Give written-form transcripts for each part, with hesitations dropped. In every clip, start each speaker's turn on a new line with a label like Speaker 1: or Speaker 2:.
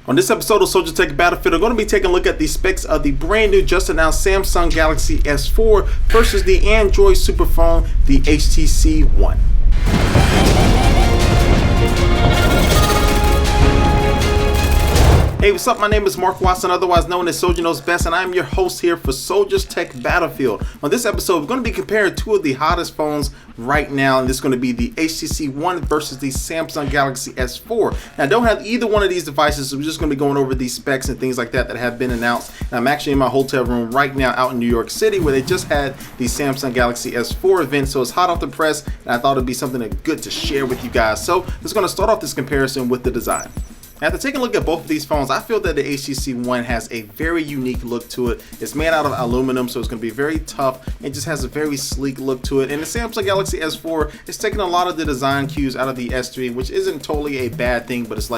Speaker 1: On this episode of Soldier Tech Battlefield, I'm going to be taking a look at the specs of the brand new just announced Samsung Galaxy S4 versus the Android superphone, the HTC One. Hey, what's up? My name is Mark Watson, otherwise known as Soldier Knows Best, and I'm your host here for Soldiers Tech Battlefield. On this episode, we're going to be comparing two of the hottest phones right now, and this is going to be the HTC One versus the Samsung Galaxy S4. Now, I don't have either one of these devices, so we're just going to be going over these specs and things like that have been announced. And I'm actually in my hotel room right now out in New York City, where they just had the Samsung Galaxy S4 event, so it's hot off the press, and I thought it'd be something good to share with you guys. So, I'm just going to start off this comparison with the design. After taking a look at both of these phones, I feel that the HTC One has a very unique look to it. It's made out of aluminum, so it's going to be very tough. It just has a very sleek look to it. And the Samsung Galaxy S4 is taking a lot of the design cues out of the S3, which isn't totally a bad thing, but it's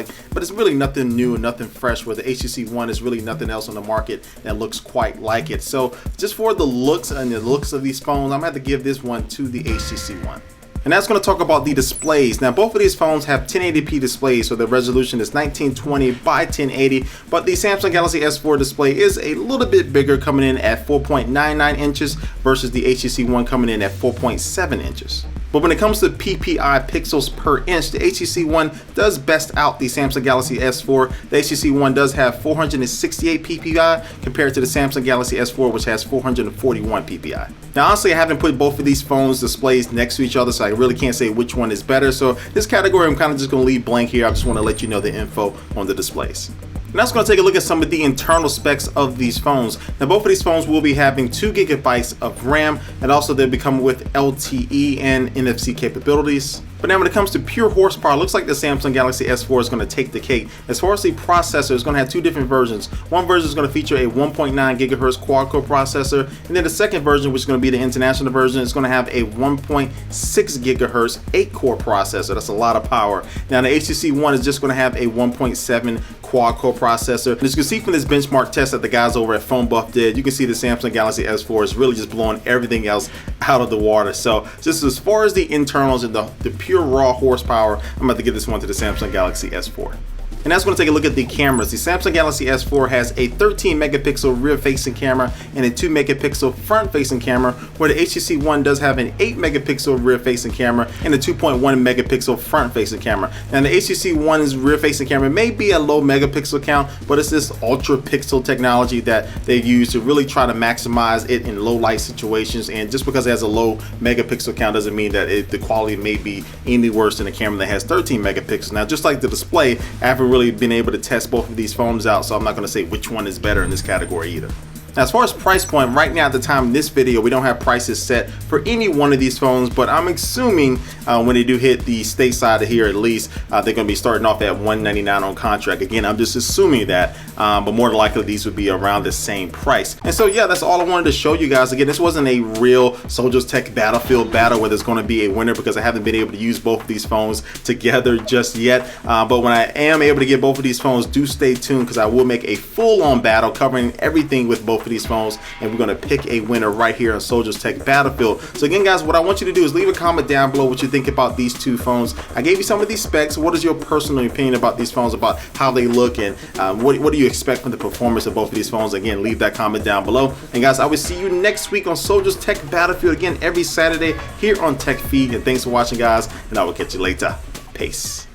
Speaker 1: really nothing new and nothing fresh, where the HTC One is really nothing else on the market that looks quite like it. So just for the looks and the looks of these phones, I'm going to have to give this one to the HTC One. And that's going to talk about the displays. Now, both of these phones have 1080p displays, so the resolution is 1920 by 1080, but the Samsung Galaxy S4 display is a little bit bigger, coming in at 4.99 inches versus the HTC One coming in at 4.7 inches. But when it comes to PPI, pixels per inch, the HTC One does best out the Samsung Galaxy S4. The HTC One does have 468 PPI compared to the Samsung Galaxy S4, which has 441 PPI. Now, honestly, I haven't put both of these phones' displays next to each other, so I really can't say which one is better. So this category, I'm kind of just going to leave blank here. I just want to let you know the info on the displays. And that's going to take a look at some of the internal specs of these phones. Now, both of these phones will be having 2 GB of RAM, and also they'll be coming with LTE and NFC capabilities. But now when it comes to pure horsepower, it looks like the Samsung Galaxy S4 is going to take the cake. As far as the processor, it's going to have 2 different versions. One version is going to feature a 1.9 GHz quad-core processor, and then the second version, which is going to be the international version, is going to have a 1.6 GHz 8-core processor. That's a lot of power. Now, the HTC One is just going to have a 1.7 quad-core processor. And as you can see from this benchmark test that the guys over at Phone Buff did, you can see the Samsung Galaxy S4 is really just blowing everything else out of the water. So just as far as the internals and the pure raw horsepower, I'm about to give this one to the Samsung Galaxy S4. And that's going to take a look at the cameras. The Samsung Galaxy S4 has a 13 megapixel rear facing camera and a 2 megapixel front facing camera, where the HTC One does have an 8 megapixel rear facing camera and a 2.1 megapixel front facing camera. Now, the HTC One's rear facing camera may be a low megapixel count, but it's this ultra pixel technology that they've used to really try to maximize it in low light situations. And just because it has a low megapixel count doesn't mean that the quality may be any worse than a camera that has 13 megapixels. Now, just like the display, I haven't really been able to test both of these phones out, so I'm not going to say which one is better in this category either. Now, as far as price point, right now at the time of this video, we don't have prices set for any one of these phones, but I'm assuming when they do hit the stateside here, at least they're going to be starting off at $199 on contract. Again, I'm just assuming that, but more than likely these would be around the same price. And so yeah, that's all I wanted to show you guys. Again, this wasn't a real Soldiers Tech Battlefield battle where there's going to be a winner, because I haven't been able to use both of these phones together just yet. But when I am able to get both of these phones, do stay tuned, because I will make a full-on battle covering everything with both of these phones, and we're going to pick a winner right here on Soldiers Tech Battlefield. So again, guys, what I want you to do is leave a comment down below what you think about these two phones. I gave you some of these specs. What is your personal opinion about these phones, about how they look, and what do you expect from the performance of both of these phones? Again, leave that comment down below. And guys, I will see you next week on Soldiers Tech Battlefield, again every Saturday here on Tech Feed. And thanks for watching, guys, and I will catch you later. Peace.